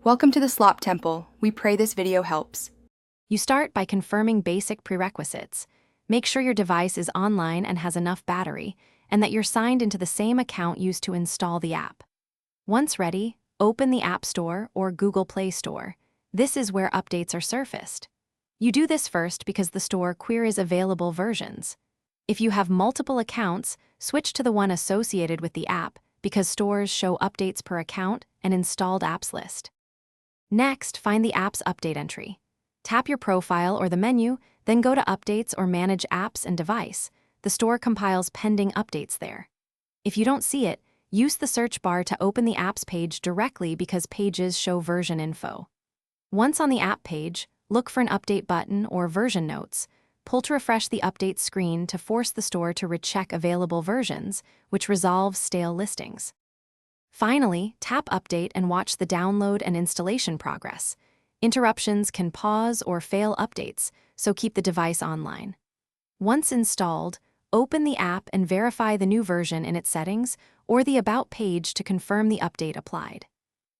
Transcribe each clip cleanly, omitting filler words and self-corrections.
Welcome to the Slop Temple. We pray this video helps. You start by confirming basic prerequisites. Make sure your device is online and has enough battery, and that you're signed into the same account used to install the app. Once ready, open the App Store or Google Play Store. This is where updates are surfaced. You do this first because the store queries available versions. If you have multiple accounts, switch to the one associated with the app because stores show updates per account and installed apps list. Next, find the app's update entry. Tap your profile or the menu, then go to Updates or Manage Apps and Device. The store compiles pending updates there. If you don't see it, use the search bar to open the apps page directly because pages show version info. Once on the app page, look for an update button or version notes. Pull to refresh the update screen to force the store to recheck available versions, which resolves stale listings. Finally, tap Update and watch the download and installation progress. Interruptions can pause or fail updates, so keep the device online. Once installed, open the app and verify the new version in its settings or the About page to confirm the update applied.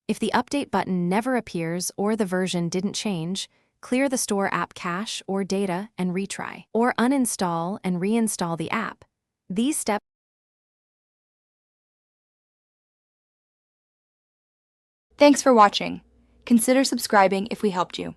If the Update button never appears or the version didn't change, clear the store app cache or data and retry, or uninstall and reinstall the app. These steps Thanks for watching. Consider subscribing if we helped you.